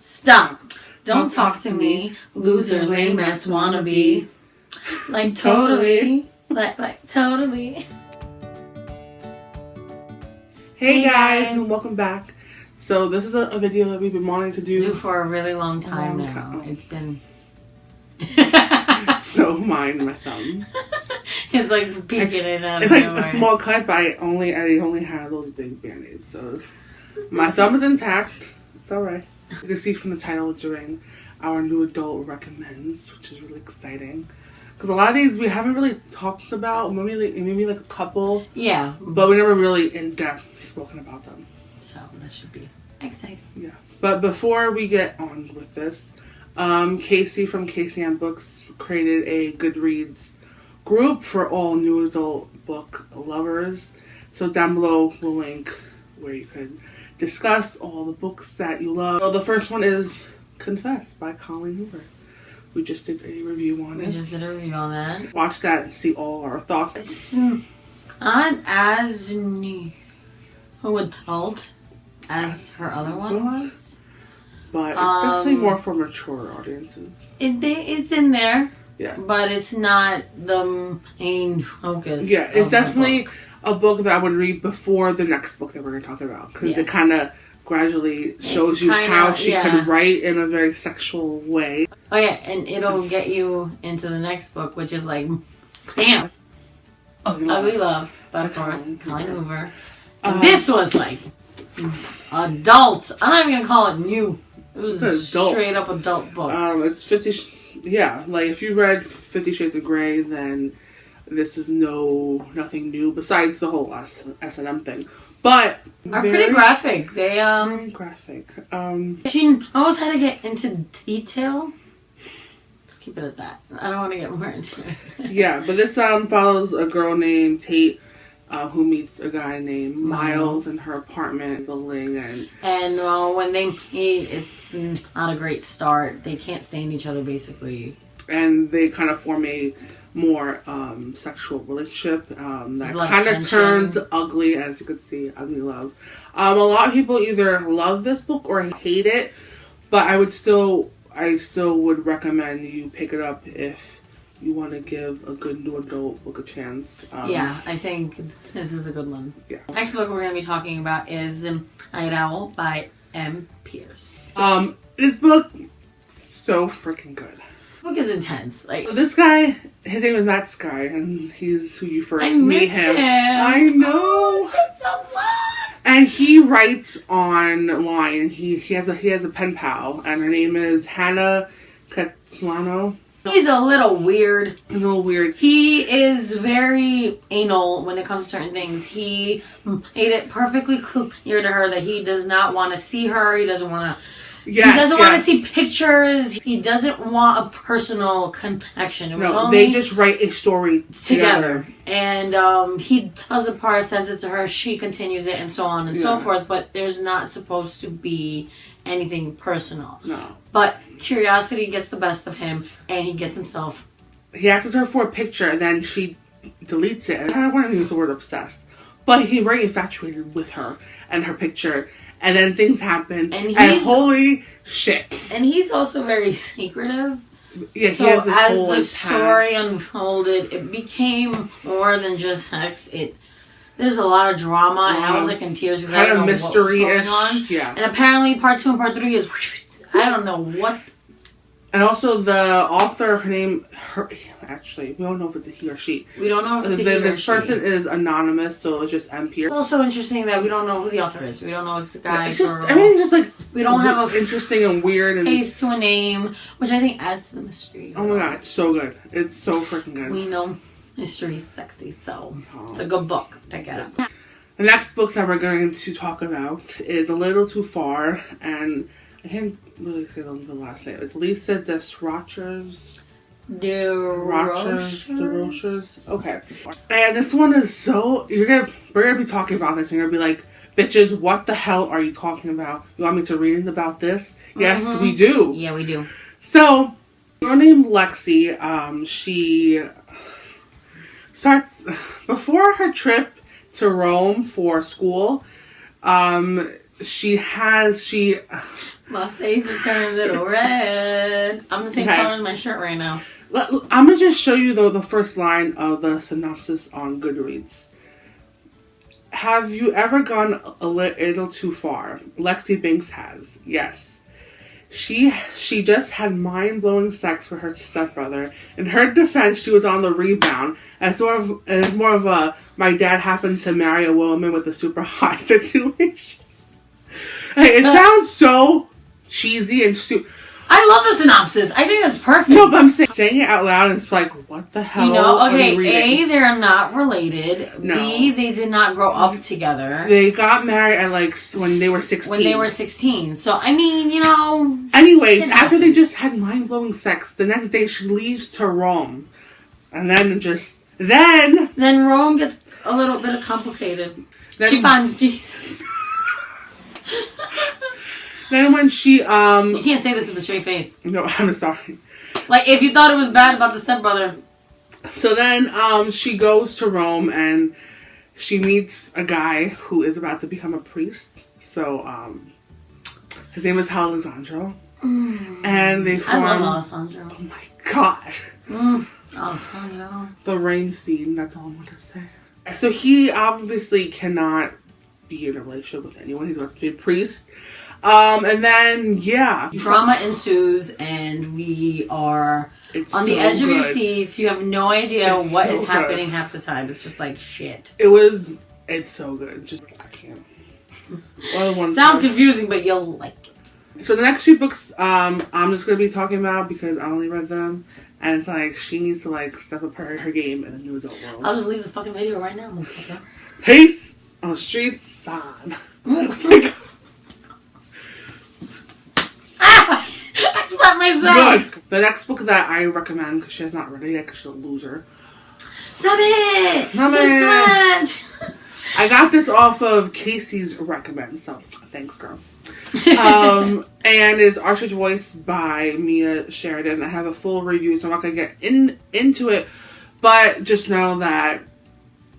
Stop. Don't talk to me. Loser, lame ass wannabe. Like totally. Like totally. Hey guys, and welcome back. So this is a video that we've been wanting to do for a really long time now. It's been so mine my thumb. It's like peeking it out. It's like a small cut, but I only had those big band-aids, so my thumb is intact. It's alright. You can see from the title we're doing our new adult recommends, which is really exciting. Because a lot of these we haven't really talked about, maybe like a couple. Yeah. But we never really in depth spoken about them. So that should be exciting. Yeah. But before we get on with this, Casey from Casey and Books created a Goodreads group for all new adult book lovers. So down below we'll link where you could discuss all the books that you love. So the first one is Confess by Colleen Hoover. We just did a review on it. We just did a review on that. Watch that and see all our thoughts. It's not as new adult as her other one was. But it's definitely more for mature audiences. It's in there. Yeah. But it's not the main focus. Yeah, it's definitely a book that I would read before the next book that we're going to talk about. Because it kind of gradually shows you how she can write in a very sexual way. Oh yeah, and it'll get you into the next book, which is like, bam! Ugly Love by, of course, Colleen Hoover. This was like adult. I'm not even going to call it new. It was a straight up adult book. It's 50... Yeah, like if you read 50 Shades of Grey, then this is nothing new besides the whole S&M thing. But are pretty graphic. They very graphic. She knows how to get into detail. Just keep it at that. I don't want to get more into it. Yeah, but this follows a girl named Tate who meets a guy named Miles in her apartment building, and when they meet, it's not a great start. They can't stand each other basically, and they kind of form a more sexual relationship that kind of turns ugly, as you could see. Ugly Love. A lot of people either love this book or hate it, but I still would recommend you pick it up if you want to give a good new adult book a chance. Yeah, I think this is a good one. Yeah. Next book we're going to be talking about is Night Owl by M. Pierce. This book so freaking good. The book is intense. Like this guy, his name is Matt Sky, and he's who you first meet him. I know. Oh, it's so long. And he writes online. He has a pen pal, and her name is Hannah Catlano. He's a little weird. He is very anal when it comes to certain things. He made it perfectly clear to her that he does not want to see her. He doesn't want to. He doesn't want to see pictures. He doesn't want a personal connection. They just write a story together. And he does the part, sends it to her. She continues it, and so on and so forth. But there's not supposed to be anything personal. No. But curiosity gets the best of him, and he gets himself. He asks her for a picture, and then she deletes it. And I don't want to use the word obsessed, but he's very infatuated with her and her picture. And then things happen, and holy shit! And he's also very secretive. Yeah, so as the story unfolded, it became more than just sex. There's a lot of drama, and I was like in tears because I don't know what was going on. Yeah. And apparently, part 2 and part 3 is I don't know what. And also the author, actually, we don't know if it's a he or she. We don't know if it's a he or she. This person is anonymous, so it's just M. Pierce. It's also interesting that we don't know who the author is. We don't know if it's a guy, it's just, girl. Everything's just like we don't have a interesting and weird and face to a name, which I think adds to the mystery. Oh my god, it's so good. It's so freaking good. We know mystery's sexy, so it's a good book. Check it out. The next book that we're going to talk about is A Little Too Far, and I can't really say the last name. It's Lisa DesRochers. DesRochers. Okay. And this one is so we're gonna be talking about this, and you're gonna be like, bitches, what the hell are you talking about? You want me to read about this? Yes, we do. Yeah, we do. So, her name Lexi. She starts before her trip to Rome for school. My face is turning a little red. I'm the same color as my shirt right now. I'm going to just show you, though, the first line of the synopsis on Goodreads. Have you ever gone a little too far? Lexi Banks has. Yes. She just had mind-blowing sex with her stepbrother. In her defense, she was on the rebound. As more of a, my dad happened to marry a woman with a super hot situation. It sounds so cheesy and stupid. I love the synopsis. I think that's perfect. No, but I'm saying it out loud is like, what the hell? You know, okay, are you reading? A, they're not related. No. B, they did not grow up together. They got married at when they were 16. When they were 16. So, I mean, you know. Anyways, after they just had mind-blowing sex, the next day she leaves to Rome. And then Then Rome gets a little bit complicated. She finds Jesus. Then when she, You can't say this with a straight face. No, I'm sorry. Like, if you thought it was bad about the stepbrother. So then, she goes to Rome and she meets a guy who is about to become a priest. So, his name is Alessandro. And they form... I love Alessandro. Oh my god. Alessandro. The rain scene, that's all I'm going to say. So he obviously cannot be in a relationship with anyone. He's about to be a priest. And then, yeah. Drama ensues, and we are on the edge of your seats. You have no idea what is happening half the time. It's just like shit. It's so good. Just, I can't. Sounds confusing, but you'll like it. So the next few books, I'm just going to be talking about because I only read them. And it's like, she needs to like step up her game in the new adult world. I'll just leave the fucking video right now. Peace on the streets, son. I slapped myself. Good. The next book that I recommend, because she has not read it yet, because she's a loser. Stop it! Stop it! I got this off of Casey's recommend, so thanks, girl. And it's Archer's Voice by Mia Sheridan. I have a full review, so I'm not going to get into it, but just know that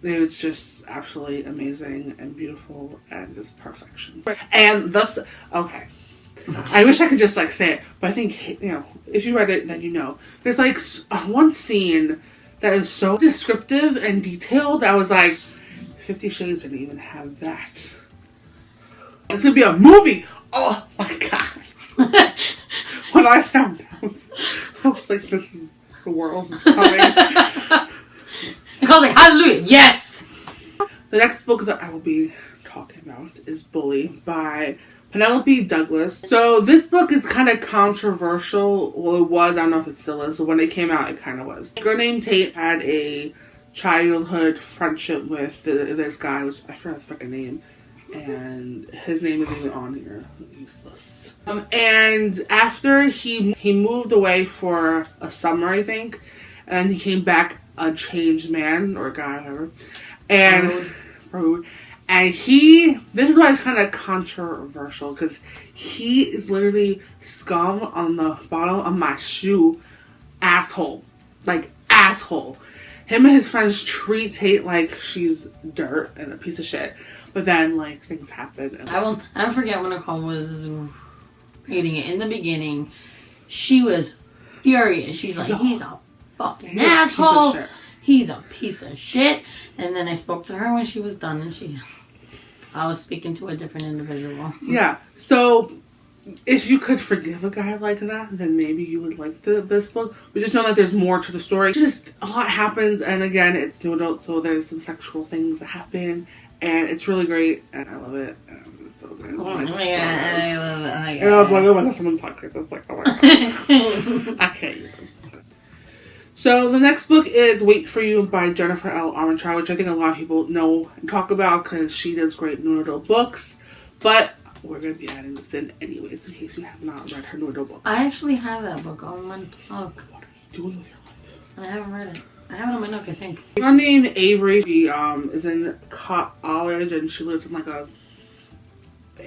it's just absolutely amazing and beautiful and just perfection. And thus, okay. I wish I could just like say it, but I think, you know, if you read it, then you know. There's like one scene that is so descriptive and detailed that I was like, 50 Shades didn't even have that. It's gonna be a movie! Oh my god! When I found out, I was like, this is, the world is coming. And I was like, hallelujah, yes! The next book that I will be talking about is Bully by Penelope Douglas. So this book is kind of controversial. Well, it was. I don't know if it still is. So when it came out, it kind of was. A girl named Tate had a childhood friendship with this guy, which I forgot his fucking name. And his name isn't even on here. Useless. And after he moved away for a summer, I think. And he came back a changed man or guy, whatever. And... Rude. And this is why it's kind of controversial, because he is literally scum on the bottom of my shoe. Asshole. Like, asshole. Him and his friends treat Tate like she's dirt and a piece of shit. But then, like, things happen. And I don't forget when Nicole was reading it. In the beginning, she was furious. She's like, he's a fucking asshole. He's a piece of shit. And then I spoke to her when she was done, and I was speaking to a different individual. Yeah. So, if you could forgive a guy like that, then maybe you would like this book. But just know that there's more to the story. Just a lot happens, and again, it's new adult, so there's some sexual things that happen, and it's really great, and I love it. It's so good. Oh my god, I love it. And I was like, oh my god, someone talks like this. Like, oh my god. I can't even. So the next book is Wait For You by Jennifer L. Armentrout, which I think a lot of people know and talk about because she does great new adult books. But we're going to be adding this in anyways in case you have not read her new adult books. I actually have that book on my nook. What are you doing with your life? I haven't read it. I have it on my nook, I think. Her name Avery. She is in college and she lives in like a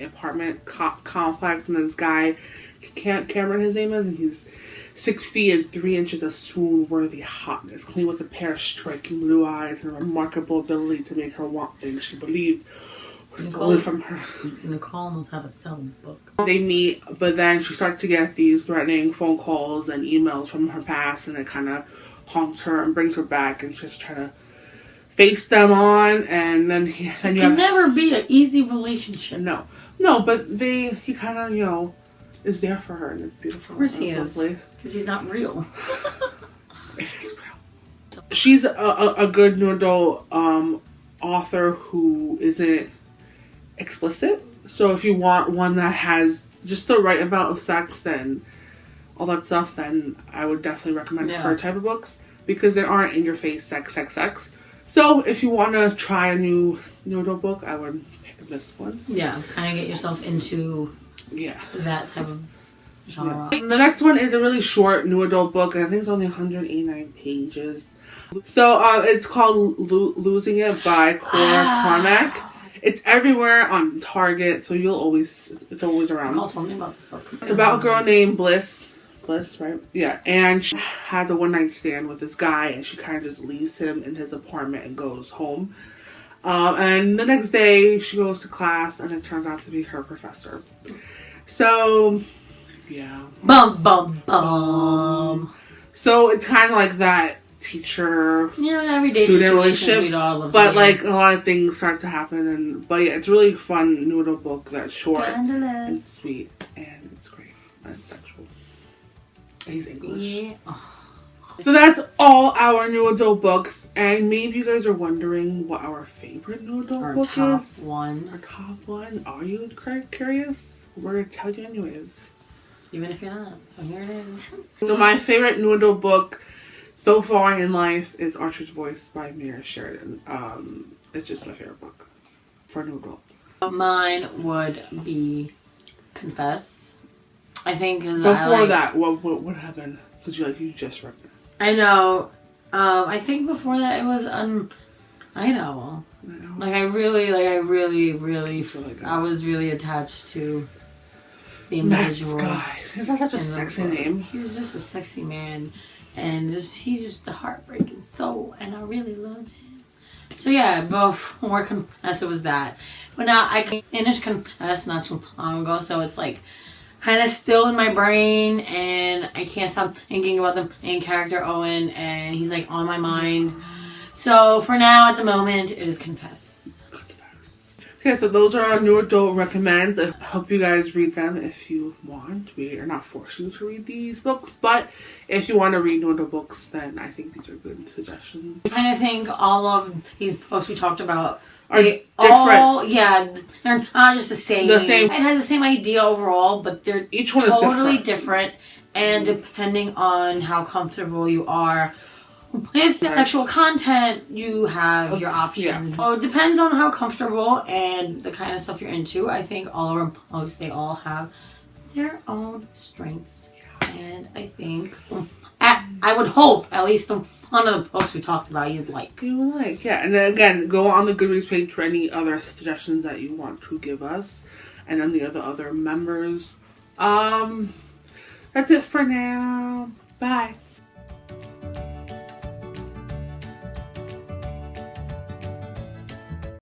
apartment complex, and this guy, can't remember his name is, and he's 6 feet and 3 inches of swoon-worthy hotness, clean with a pair of striking blue eyes and a remarkable ability to make her want things she believed stole it from her. Nicole knows how to sell a book. They meet, but then she starts to get these threatening phone calls and emails from her past, and it kind of haunts her and brings her back, and she's trying to face them on, and then you can never be an easy relationship. No, but he kind of is there for her, and it's beautiful. Of course he is, because he's not real. It is real. She's a good new adult author who isn't explicit. So if you want one that has just the right amount of sex and all that stuff, then I would definitely recommend her type of books, because they aren't in your face sex. So if you want to try a new adult book, I would pick this one. Yeah, kind of get yourself into that type of genre. Yeah. The next one is a really short new adult book, and I think it's only 189 pages. So it's called Losing It by Cora Cormack. It's everywhere on Target, so it's always around. I'll tell me about this book. It's about a girl named Bliss, right? Yeah, and she has a one-night stand with this guy, and she kind of just leaves him in his apartment and goes home. And the next day, she goes to class, and it turns out to be her professor. So, yeah. Bum. So it's kind of like that teacher everyday student relationship, we'd all love but like a lot of things start to happen, but yeah, it's a really fun new adult book that's short and sweet, and it's great, and it's sexual. He's English. Yeah. So that's all our new adult books, and maybe you guys are wondering what our favorite new adult book is. Our top one. Are you curious? We're gonna tell you anyways. Even if you're not. So here it is. So my favorite new adult book so far in life is Archer's Voice by Mira Sheridan. It's just my favorite book for new adult. Mine would be Confess. I think that, what happened? Because you just read it. I know. I think before that it was I know. Like I really, I was really attached to the individual. Max guy. Is that such a sexy name? He's just a sexy man. And he's just the heartbreaking soul, and I really love him. So yeah, before Confess, it was that. But now I finished Confess not too long ago, so it's like kind of still in my brain, and I can't stop thinking about the main character, Owen, and he's like on my mind. So for now, at the moment, it is Confess. Okay, so those are our new adult recommends. I hope you guys read them if you want. We are not forcing you to read these books, but if you want to read new adult books, then I think these are good suggestions. I kind of think all of these books we talked about are different. They're not just the same. It has the same idea overall, but they're each one totally is different. And depending on how comfortable you are with the actual content, you have your options. Yeah. So it depends on how comfortable and the kind of stuff you're into. I think all of our books, they all have their own strengths. And I think, I would hope, at least one of the books we talked about you'd like. Yeah. And then again, go on the Goodreads page for any other suggestions that you want to give us. And any of the other members. That's it for now. Bye.